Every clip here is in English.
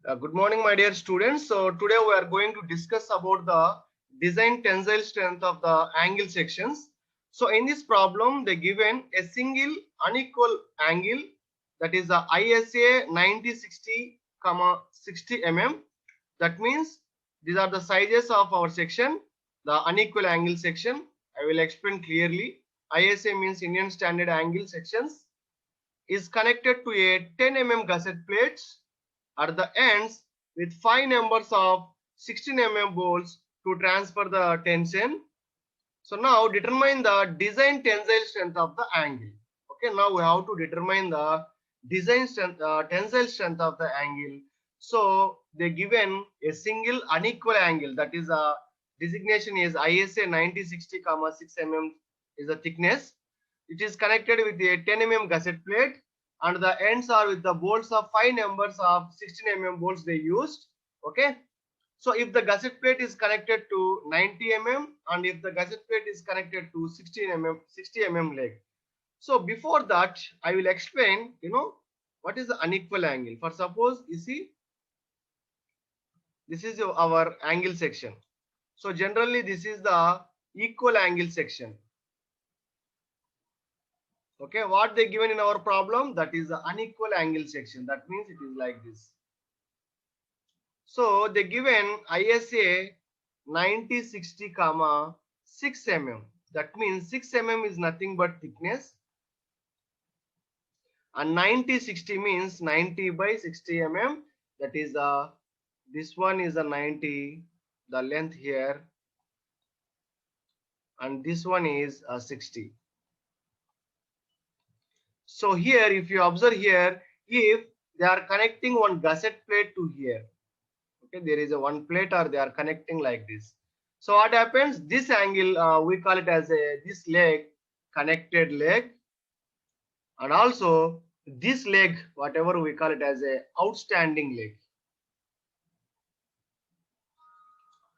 Good morning, my dear students. So today we are going to discuss about the design tensile strength of the angle sections. So in this problem, they given a single unequal angle, that is the ISA 9060, 60 mm. That means these are the sizes of our section, the unequal angle section. I will explain clearly. ISA means Indian Standard Angle Sections, is connected to a 10 gusset plates at the ends with 5 numbers of 16 bolts to transfer the tension. So now determine the design tensile strength of the angle. Okay, now we have to determine the design strength, tensile strength of the angle. So they given a single unequal angle, that is a designation is ISA 9060, 6 is the thickness. It is connected with a 10 gusset plate and the ends are with the bolts of 5 numbers of 16 bolts they used. Okay, so if the gusset plate is connected to 90 and if the gusset plate is connected to 60 leg. So before that, I will explain, what is the unequal angle. For suppose, you see, this is our angle section. So generally, this is the equal angle section. Okay, what they given in our problem, that is the unequal angle section. That means it is like this. So they given ISA 9060, 6 That means 6 is nothing but thickness, and 9060 means 90 by 60 That is this one is a 90, the length here, and this one is a 60. So here, if you observe here, if they are connecting one gusset plate to here, okay, there is a one plate or they are connecting like this. So what happens, this angle, we call it as a this leg, connected leg, and also this leg, whatever we call it as a outstanding leg.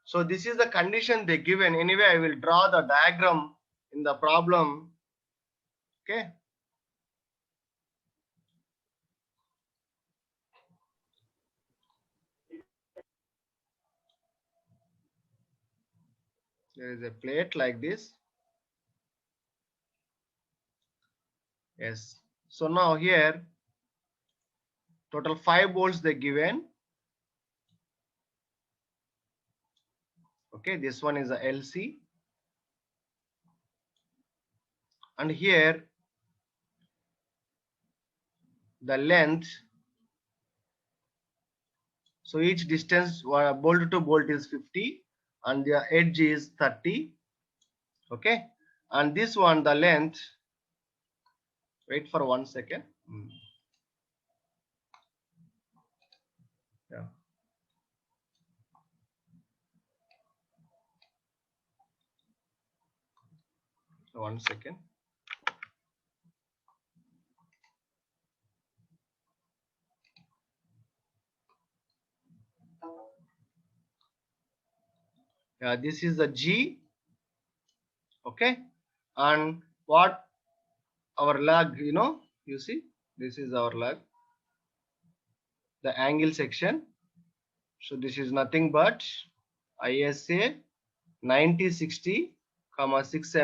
So this is the condition they given. Anyway, I will draw the diagram in the problem. Okay, there is a plate like this. Yes, so now here total 5 bolts they given. Okay, this one is a LC, and here the length, so each distance bolt to bolt is 50 and the edge is 30. Okay, and this one the length, wait for 1 second. Yeah, 1 second. Yeah, this is the G. Okay, and what our lag, you see, this is our lag, the angle section. So this is nothing but ISA 9060, 6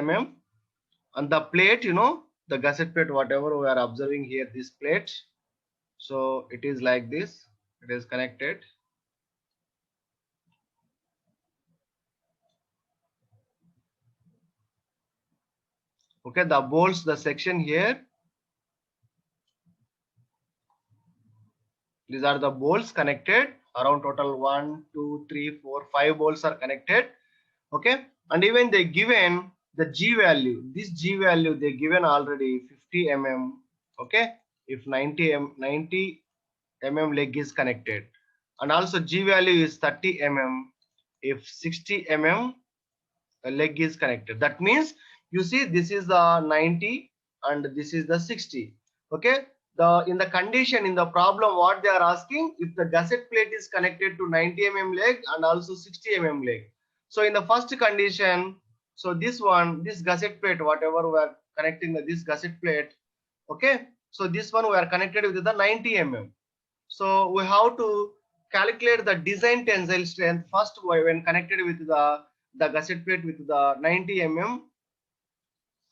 and the plate, the gusset plate, whatever we are observing here, this plate. So it is like this, it is connected. Okay, the bolts, the section here, these are the bolts connected, around total 1 2 3 4 5 bolts are connected. Okay, and even they given the G value, this G value they given already 50 okay, if 90 leg is connected, and also G value is 30 if 60 leg is connected. That means, you see, this is the 90 and this is the 60. Okay, the in the condition in the problem, what they are asking, if the gusset plate is connected to 90 leg and also 60 leg. So in the first condition, so this one, this gusset plate, whatever we are connecting this gusset plate, okay, so this one we are connected with the 90 so we have to calculate the design tensile strength first when connected with the gusset plate with the 90 mm.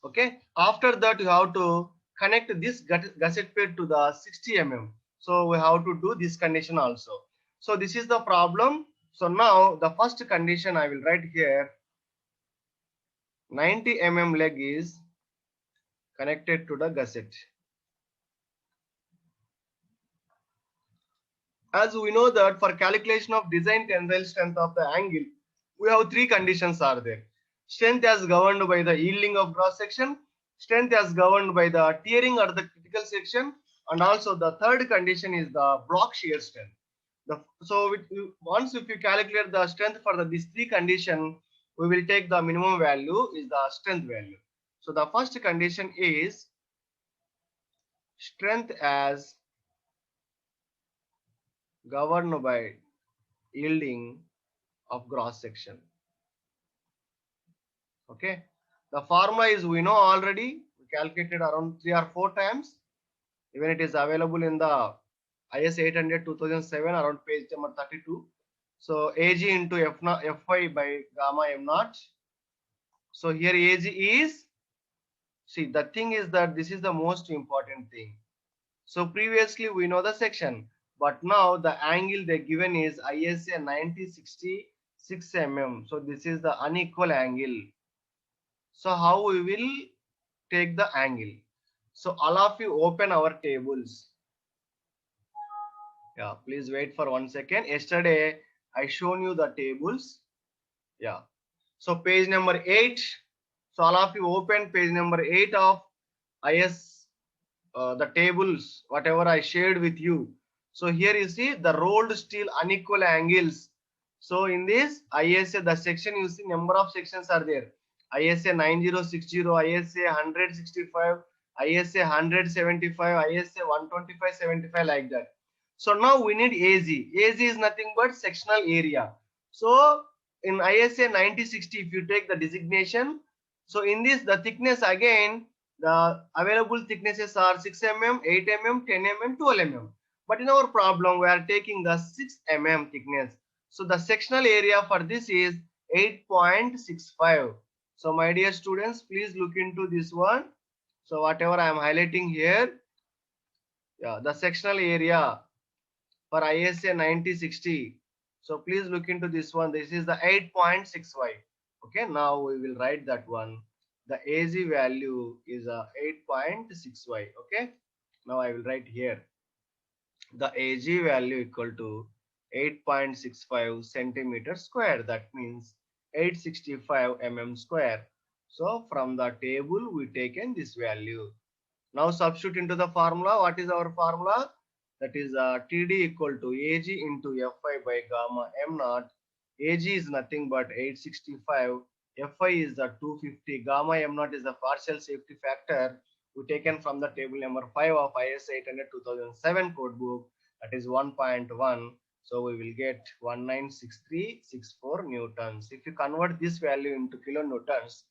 Okay, after that you have to connect this gusset plate to the 60 mm. So we have to do this condition also. So this is the problem. So now the first condition I will write here, 90 mm leg is connected to the gusset. As we know that for calculation of design tensile strength of the angle, we have three conditions are there. Strength as governed by the yielding of cross section, strength as governed by the tearing at the critical section, and also the third condition is the block shear strength. Once if you calculate the strength for these three conditions, we will take the minimum value is the strength value. So the first condition is strength as governed by yielding of cross section. Okay, the formula is we know already, we calculated around 3 or 4 times. Even it is available in the IS 800 2007 around page number 32. So Ag into Fy by gamma m naught. So here Ag is, see, the thing is that this is the most important thing. So previously we know the section, but now the angle they given is ISA 9066 mm. So this is the unequal angle. So how we will take the angle? So all of you open our tables. Yeah, please wait for 1 second. Yesterday I shown you the tables. Yeah. So page number 8. So all of you open page number 8 of IS, the tables, whatever I shared with you. So here you see the rolled steel unequal angles. So in this ISA, the section you see number of sections are there. ISA 9060, ISA 165, ISA 175, ISA 125/75 like that. So now we need AZ. AZ is nothing but sectional area. So in ISA 9060, if you take the designation, so in this the thickness again, the available thicknesses are 6 mm, 8 mm, 10 mm, 12 mm. But in our problem, we are taking the 6 mm thickness. So the sectional area for this is 8.65. So my dear students, please look into this one. So whatever I am highlighting here, yeah, the sectional area for ISA 9060. So please look into this one. This is the 8.65. Okay, now we will write that one. The AZ value is a 8.65. Okay, now I will write here. The AG value equal to 8.65 centimeter square. That means 865 mm square. So from the table we taken this value. Now substitute into the formula. What is our formula? That is TD equal to AG into Fy by gamma m naught. AG is nothing but 865. Fy is the 250. Gamma m naught is the partial safety factor we taken from the table number 5 of IS 800 2007 code book. That is 1.1. So we will get 196364 newtons. If you convert this value into kilonewtons,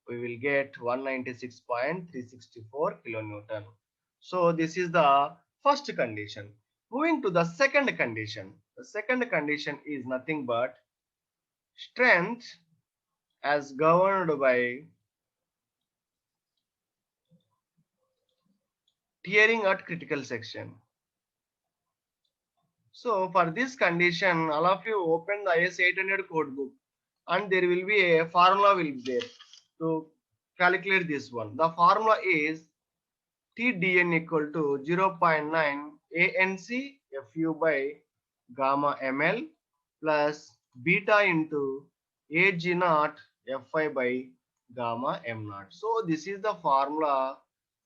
we will get 196.364 kilonewton. So this is the first condition. Moving to the second condition. The second condition is nothing but strength as governed by tearing at critical section. So for this condition, all of you open the IS 800 code book and there will be a formula will be there to calculate this one. The formula is TDN equal to 0.9 ANC FU by gamma ml plus beta into AG naught Fi by gamma m naught. So this is the formula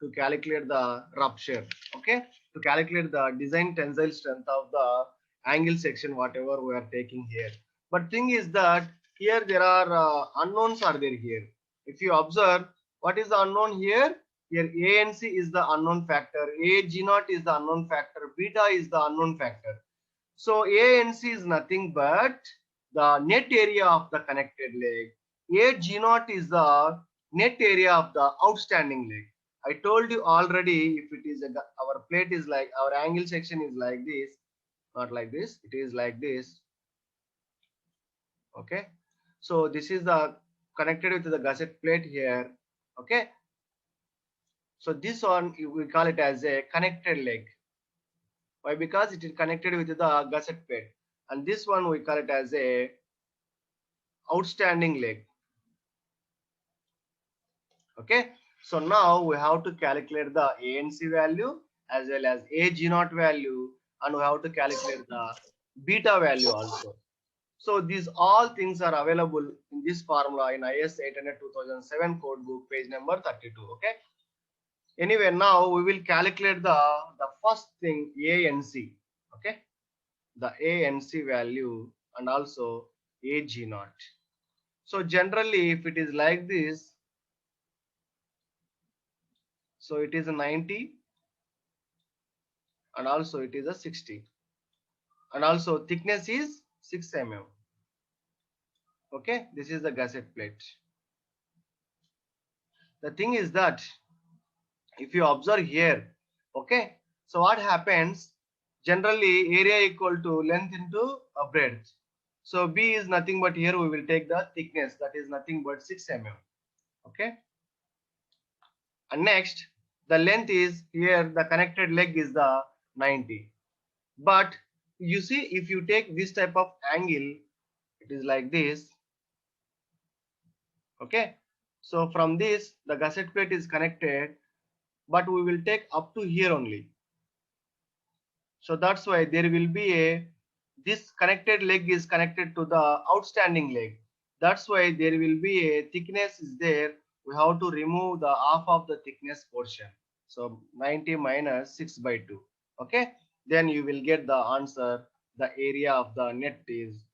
to calculate the rupture. Okay, to calculate the design tensile strength of the angle section, whatever we are taking here. But thing is that here there are unknowns are there here. If you observe, what is the unknown here? Here ANC is the unknown factor, AG naught is the unknown factor, beta is the unknown factor. So ANC is nothing but the net area of the connected leg. AG naught is the net area of the outstanding leg. I told you already, if it is our plate is like, our angle section is like this. not like this, it is like this. Okay, so this is the connected with the gusset plate here. Okay, so this one we call it as a connected leg. Why? Because it is connected with the gusset plate. And this one we call it as a outstanding leg. Okay, so now we have to calculate the ANC value as well as AG0 value, and we have to calculate the beta value also. So these all things are available in this formula in IS 800 2007 code book, page number 32. Okay, anyway, now we will calculate the first thing, ANC. Okay, the ANC value and also AG0. So generally if it is like this, so it is a 90 and also it is a 60 and also thickness is 6 mm. Okay, this is the gusset plate. The thing is that if you observe here, okay, so what happens, generally area equal to length into a breadth. So B is nothing but, here we will take the thickness, that is nothing but 6 mm. Okay, and next the length is, here the connected leg is the 90. But you see, if you take this type of angle, it is like this. Okay, so from this the gusset plate is connected, but we will take up to here only. So that's why there will be a, this connected leg is connected to the outstanding leg. That's why there will be a thickness is there. We have to remove the half of the thickness portion. So 90 minus 6 by 2. Okay, then you will get the answer. The area of the net is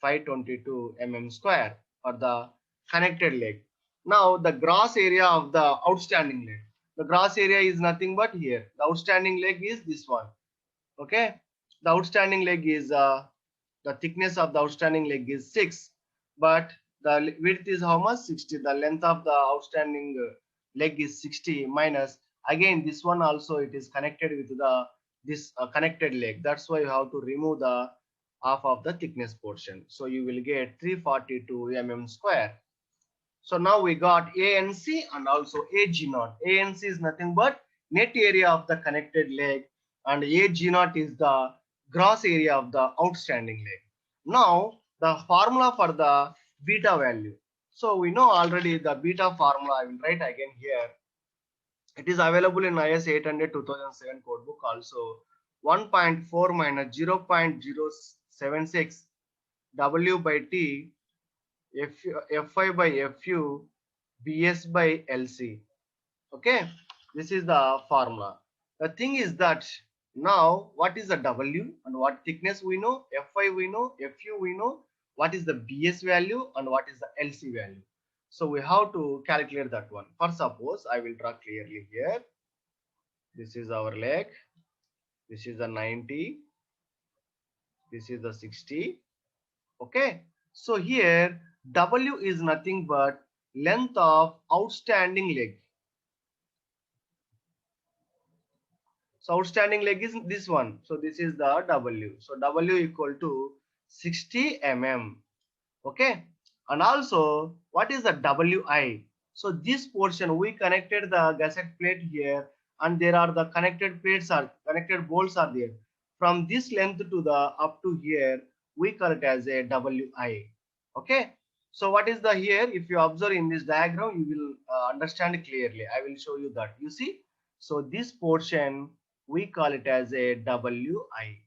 522 mm square for the connected leg. Now the gross area of the outstanding leg. The gross area is nothing but here. The outstanding leg is this one. Okay, the outstanding leg is the thickness of the outstanding leg is 6, but the width is how much? 60. The length of the outstanding leg is 60 minus, again this one also it is connected with the this connected leg. That's why you have to remove the half of the thickness portion. So you will get 342 mm square. So now we got ANC and also AG0. ANC is nothing but net area of the connected leg, and AG0 is the gross area of the outstanding leg. Now the formula for the beta value. So we know already the beta formula. I will write again here. It is available in IS 800 2007 code book also. 1.4 minus 0.076 W by T Fi by Fu Bs by Lc. Okay, this is the formula. The thing is that now what is the W and what thickness we know, Fi we know, Fu we know, what is the Bs value and what is the Lc value. So we have to calculate that one. For suppose I will draw clearly here. This is our leg. This is the 90. This is the 60. Okay, so here W is nothing but length of outstanding leg. So outstanding leg is this one. So this is the W. So W equal to 60 mm. Okay, and also what is the Wi? So this portion we connected the gusset plate here, and there are the connected plates are connected bolts are there. From this length to the up to here, we call it as a Wi. Okay, so what is the here? If you observe in this diagram, you will understand clearly. I will show you that. You see, so this portion we call it as a Wi.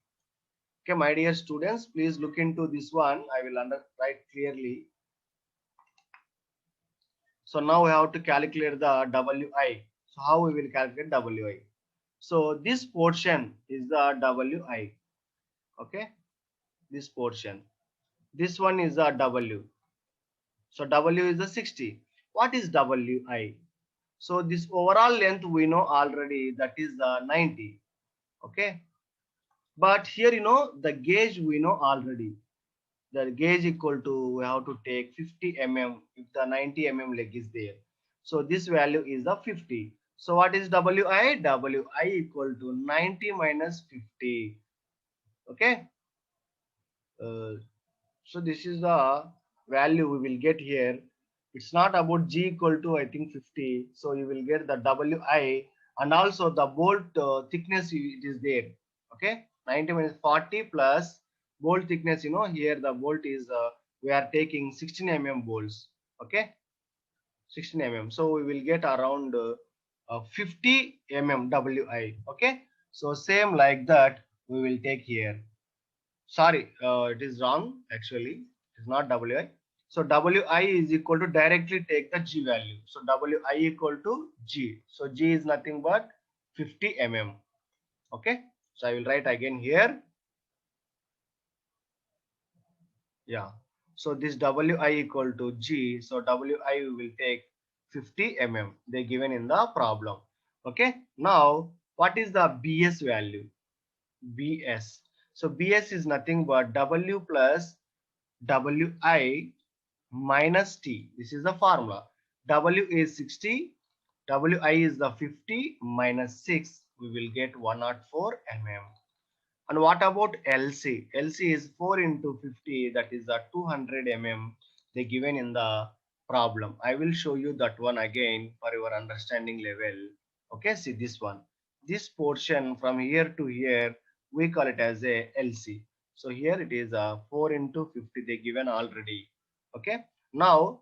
Okay, my dear students, please look into this one. I will write clearly. So now we have to calculate the Wi. So how we will calculate Wi? So this portion is the Wi. Okay, this portion. This one is the W. So W is the 60. What is Wi? So this overall length we know already, that is the 90. Okay, but here you know the gauge we know already. The gauge equal to, we have to take 50 mm if the 90 mm leg is there. So this value is the 50. So what is Wi? Wi equal to 90 minus 50. Okay. Uh, so this is the value we will get here. It's not about G equal to, I think, 50. So you will get the WI, and also the bolt thickness it is there. Okay. 90 minus 40 plus bolt thickness. Here the bolt is, we are taking 16 bolts. Okay. 16 So we will get around 50 Wi. Okay. So same like that we will take here. Sorry, it is wrong actually. It is not Wi. So Wi is equal to, directly take the G value. So Wi equal to G. So G is nothing but 50 Okay. So I will write again here. Yeah. So this Wi equal to G. So Wi we will take 50 They given in the problem. Okay. Now what is the BS value? BS. So BS is nothing but W plus Wi minus T. This is the formula. W is 60. Wi is the 50 minus 6. We will get 104 And what about LC? LC is 4 into 50, that is the 200 they given in the problem. I will show you that one again for your understanding level. Okay, see this one. This portion from here to here, we call it as a LC. So here it is a 4 into 50 they given already. Okay, now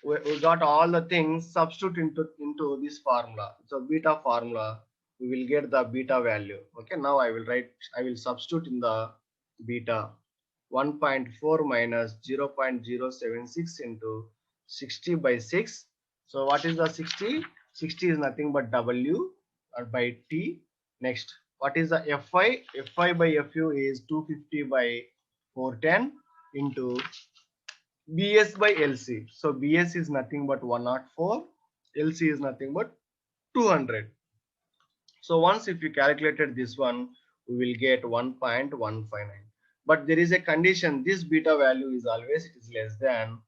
we got all the things, substitute into this formula. So beta formula, we will get the beta value. Okay, now I will substitute in the beta. 1.4 minus 0.076 into 60 by 6. So what is the 60? 60 is nothing but W or by T. Next, what is the Fi? Fi by Fu is 250 by 410 into BS by LC. So BS is nothing but 104. LC is nothing but 200. So once if you calculated this one, we will get 1.159. But there is a condition. This beta value is always, it is less than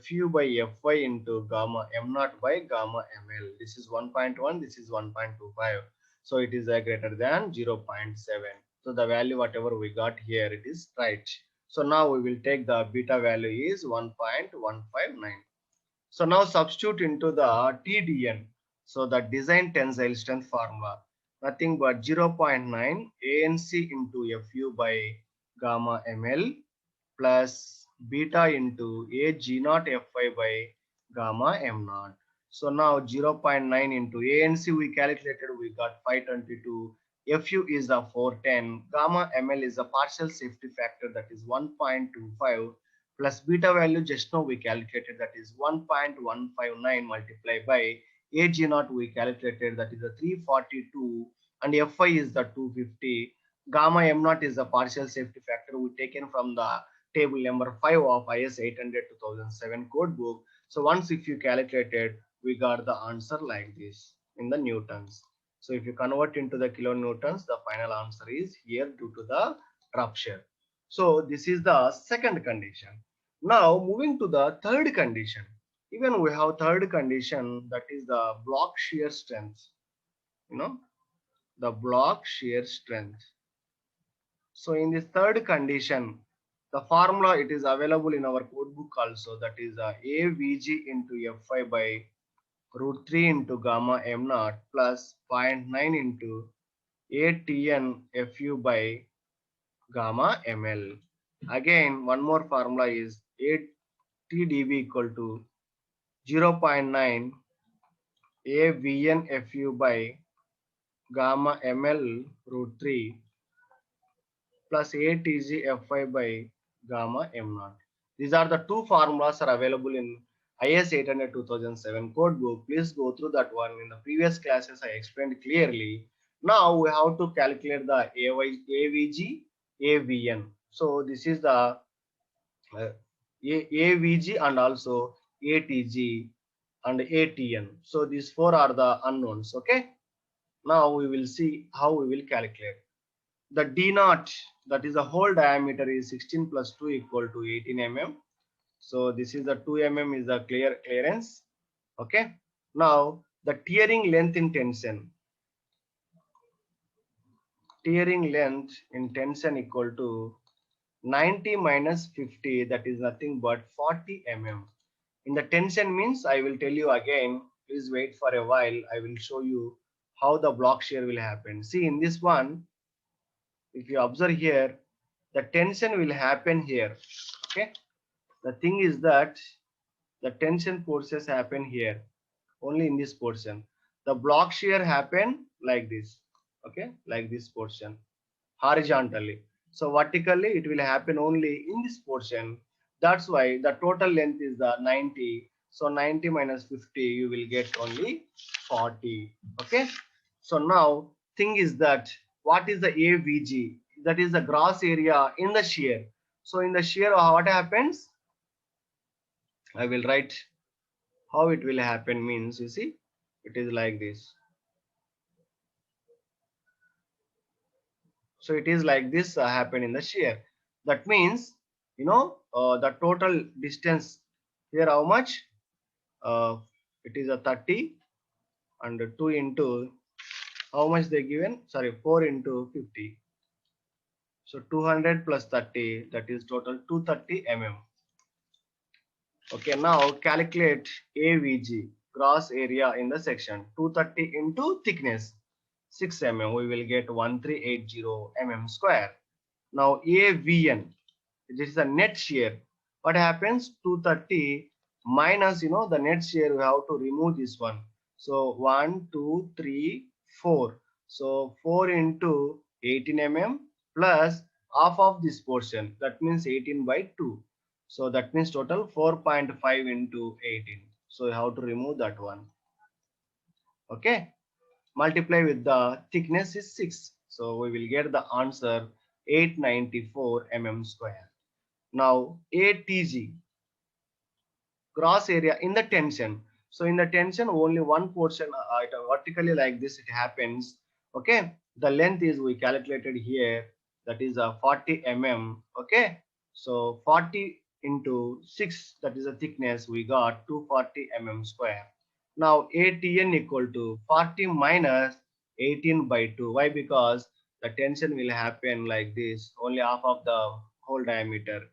Fu by Fy into gamma m naught by gamma ml. This is 1.1. This is 1.25. So it is greater than 0.7. So the value whatever we got here, it is right. So now we will take the beta value is 1.159. So now substitute into the TDN. So the design tensile strength formula, nothing but 0.9 ANC into Fu by gamma ml plus beta into A G naught Fy by gamma m naught. So now 0.9 into ANC we calculated, we got 522. Fu is the 410. Gamma ml is a partial safety factor, that is 1.25, plus beta value just now we calculated, that is 1.159 multiplied by Ag naught we calculated, that is a 342, and Fi is the 250. Gamma m naught is the partial safety factor we taken from the table number 5 of IS 800 2007 code book. So once if you calculated, we got the answer like this in the newtons. So if you convert into the kilonewtons, the final answer is here due to the rupture. So this is the second condition. Now moving to the third condition. Even we have third condition, that is the block shear strength. The block shear strength. So in this third condition, the formula it is available in our code book also, that is AVG into Fi by root 3 into gamma m naught plus 0.9 into ATN Fu by gamma ml. Again, one more formula is ATDB equal to 0.9 AVN Fu by gamma ml root 3 plus ATG Fi by gamma m naught. These are the two formulas are available in IS 800 2007 code book. Please go through that one. In the previous classes, I explained clearly. Now we have to calculate the AVG, AVN. So this is the AVG and also ATG and ATN. So these four are the unknowns. Okay. Now we will see how we will calculate. The D naught, that is the whole diameter, is 16 plus 2 equal to 18 So this is the 2 is the clearance. Okay. Now the tearing length in tension. tearing length in tension equal to 90 minus 50, that is nothing but 40 mm. In the tension means, I will tell you again, please wait for a while. I will show you how the block shear will happen. See, in this one, if you observe here, the tension will happen here. Okay, the thing is that the tension forces happen here, only in this portion. The block shear happen like this. Okay, like this portion, horizontally. So vertically it will happen only in this portion. That's why the total length is the 90. So 90 minus 50, you will get only 40. Okay. So now thing is that what is the AVG? That is the gross area in the shear. So in the shear, what happens? I will write how it will happen means, you see, it is like this. So it is like this happen in the shear. That means, the total distance here, how much? It is a 30 and 2 into how much they given? Sorry, 4 into 50. So 200 plus 30, that is total 230 mm. Okay, now calculate AVG, gross area in the section. 230 into thickness 6 mm, we will get 1380 mm square. Now AVN, this is the net shear. What happens? 230 minus, the net shear, we have to remove this one. So 1 2 3 4. So 4 into 18 mm plus half of this portion, that means 18 by 2. So that means total 4.5 into 18. So you have to remove that one. Okay, multiply with the thickness is 6. So we will get the answer 894 mm square. Now ATG, gross area in the tension. So in the tension, only one portion vertically like this it happens. Okay, the length is we calculated here, that is a 40 mm. Okay, so 40 into 6, that is the thickness, we got 240 mm square. Now ATN equal to 40 minus 18 by 2. Why? Because the tension will happen like this, only half of the whole diameter.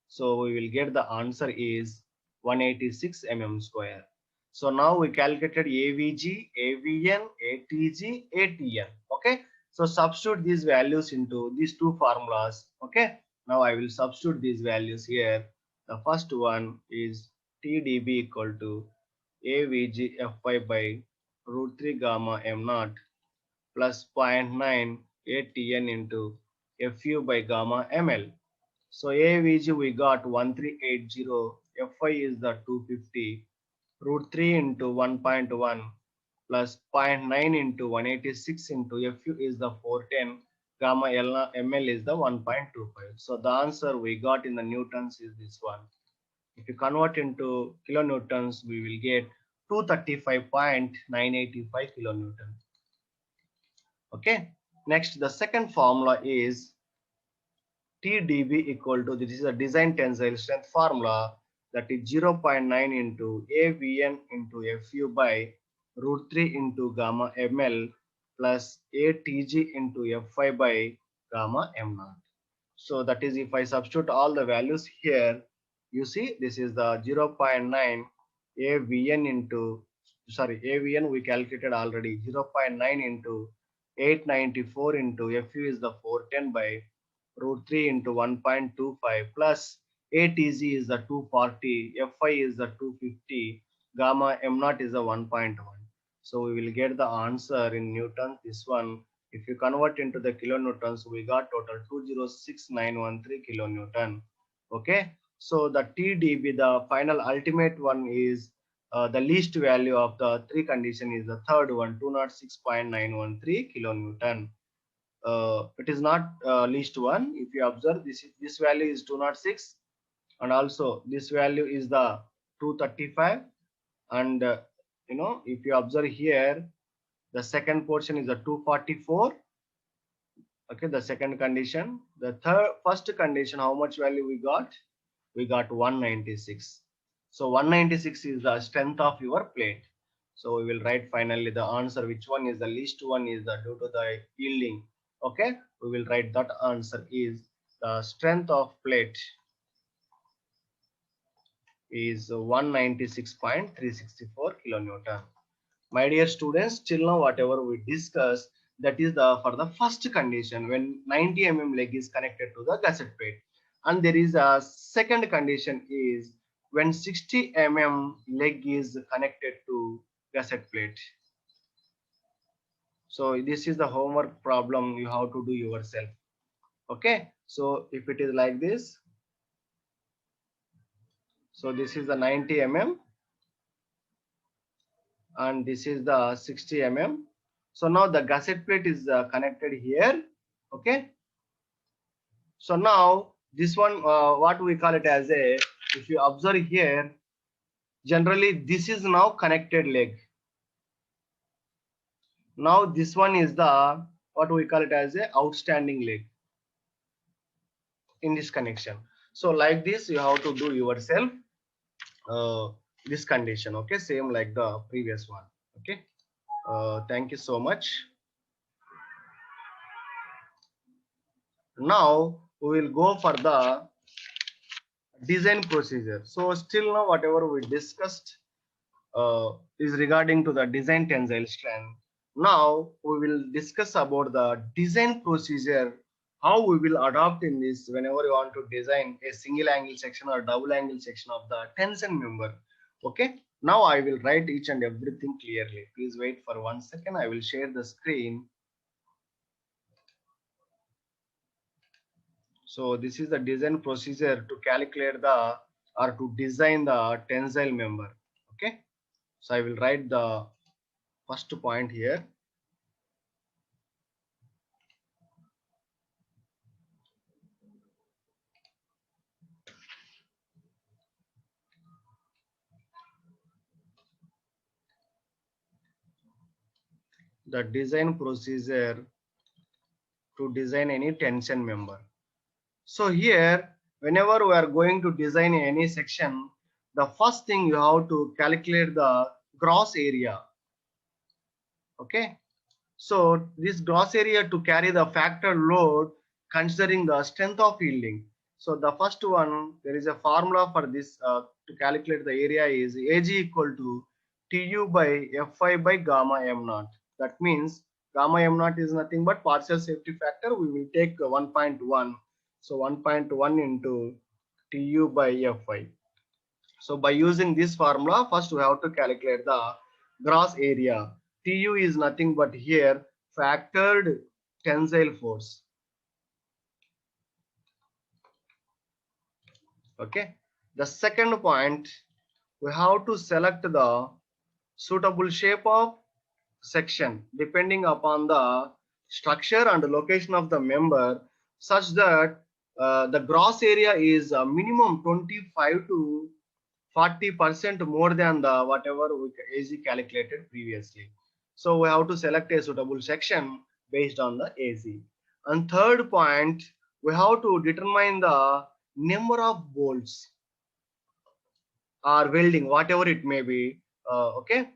So we will get the answer is 186 mm square. So now we calculated AVG, AVN, ATG, ATN. Okay. So substitute these values into these two formulas. Okay. Now I will substitute these values here. The first one is TDB equal to AVG Fy by root 3 gamma m naught plus 0.9 ATN into Fu by gamma ml. So AVG we got 1380, Fy is the 250, root 3 into 1.1 plus 0.9 into 186 into Fu is the 410, gamma ml is the 1.25. So the answer we got in the newtons is this one. If you convert into kilonewtons, we will get 235.985 kilonewton. Okay. Next, the second formula is TDB equal to, this is a design tensile strength formula, that is 0.9 into AVN into Fu by root 3 into gamma ml plus ATG into Fy by gamma m naught. So that is, if I substitute all the values here, you see this is the 0.9 AVN into, sorry, AVN we calculated already, 0.9 into 894 into Fu is the 410 by root 3 into 1.25 plus ATG is the 240, Fy is the 250, gamma m naught is the 1.1. So we will get the answer in newtons, this one. If you convert into the kilonewtons, we got total 206913 kilonewton. Okay, so the TDB, the final ultimate one is the least value of the three condition is the third one, 206.913 kilonewton. It is not least one. If you observe, this value is 206, and also this value is the 235, and if you observe here, the second portion is the 244. Okay, the second condition. The first condition, how much value we got? We got 196. So 196 is the strength of your plate. So we will write finally the answer, which one is the least one is the due to the yielding. Okay, we will write that answer is the strength of plate is 196.364 kilonewton. My dear students, till now whatever we discussed, that is the for the first condition when 90 leg is connected to the gusset plate, and there is a second condition is when 60 leg is connected to gusset plate. So this is the homework problem you have to do yourself. Okay, so if it is like this, so this is the 90 and this is the 60 So now the gusset plate is connected here. Okay, so now this one, what we call it as a, if you observe here, generally this is now connected leg. Now this one is the, what we call it as a outstanding leg in this connection. So like this you have to do yourself uh, this condition. Okay, same like the previous one. Okay, thank you so much. Now we will go for the design procedure. So still now whatever we discussed is regarding to the design tensile strength. Now we will discuss about the design procedure, how we will adopt in this whenever you want to design a single angle section or double angle section of the tension member. Okay, now I will write each and everything clearly. Please wait for 1 second. I will share the screen. So this is the design procedure to calculate the or to design the tensile member. Okay, so I will write the first point here. The design procedure to design any tension member. So here, whenever we are going to design any section, the first thing you have to calculate the gross area. Okay, so this gross area to carry the factor load considering the strength of yielding. So the first one, there is a formula for this to calculate the area is Ag equal to Tu by Fi by gamma m naught. That means gamma m naught is nothing but partial safety factor. We will take 1.1. So 1.1 into Tu by Fi. So by using this formula, first we have to calculate the gross area. Tu is nothing but here factored tensile force. Okay. The second point, we have to select the suitable shape of section depending upon the structure and location of the member, such that the gross area is a minimum 25 to 40% more than the whatever we AZ calculated previously. So we have to select a suitable section based on the AZ. And third point, we have to determine the number of bolts or welding, whatever it may be. Okay.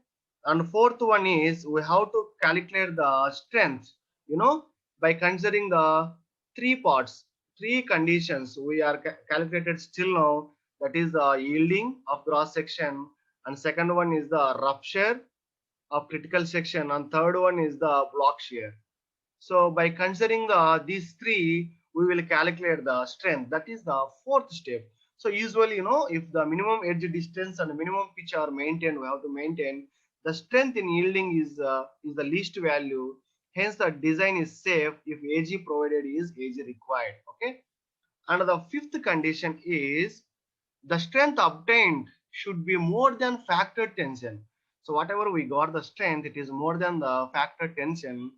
And fourth one is we have to calculate the strength, by considering the three parts, three conditions we are calculated still now. That is the yielding of cross section, and second one is the rupture of critical section, and third one is the block shear. So by considering these three, we will calculate the strength. That is the fourth step. So usually, if the minimum edge distance and the minimum pitch are maintained, we have to maintain the strength in yielding is the least value. Hence, the design is safe if AG provided is AG required. Okay. And the fifth condition is the strength obtained should be more than factor tension. So whatever we got the strength, it is more than the factor tension.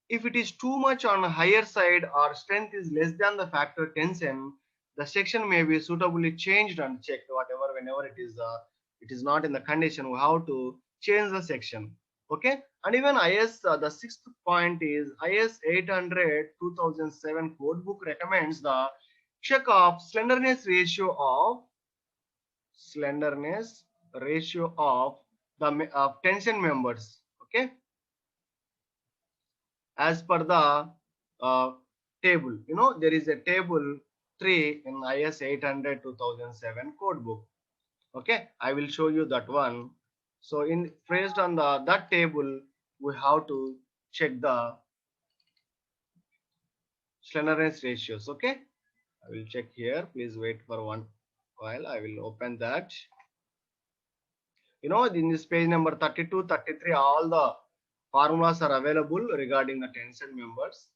If it is too much on a higher side or strength is less than the factor tension, the section may be suitably changed and checked. Whatever, whenever it is not in the condition, we have to change the section. Okay, and even IS the sixth point is IS 800 2007 code book recommends the check of slenderness ratio of the tension members. Okay, as per the table. You know, there is a table 3 in IS 800 2007 code book. Okay, I will show you that one. So in based on that table, we have to check the slenderness ratios. Okay, I will check here. Please wait for one while. I will open that. You know, in this page number 32, 33, all the formulas are available regarding the tensile members.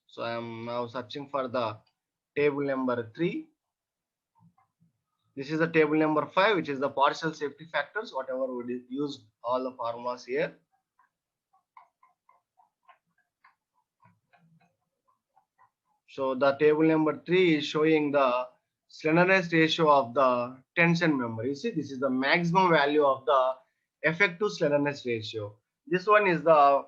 So I am now searching for the table number 3. This is the table number 5, which is the partial safety factors, whatever we used all the formulas here. So the table number 3 is showing the slenderness ratio of the tension member. You see, this is the maximum value of the effective slenderness ratio. This one is the,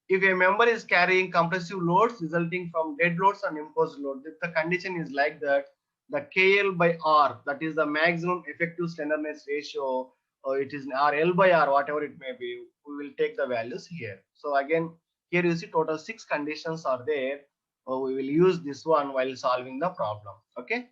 if a member is carrying compressive loads resulting from dead loads and imposed loads, if the condition is like that, the KL by R, that is the maximum effective slenderness ratio, or it is R L by R, whatever it may be, we will take the values here. So again, here you see total 6 conditions are there. We will use this one while solving the problem. Okay.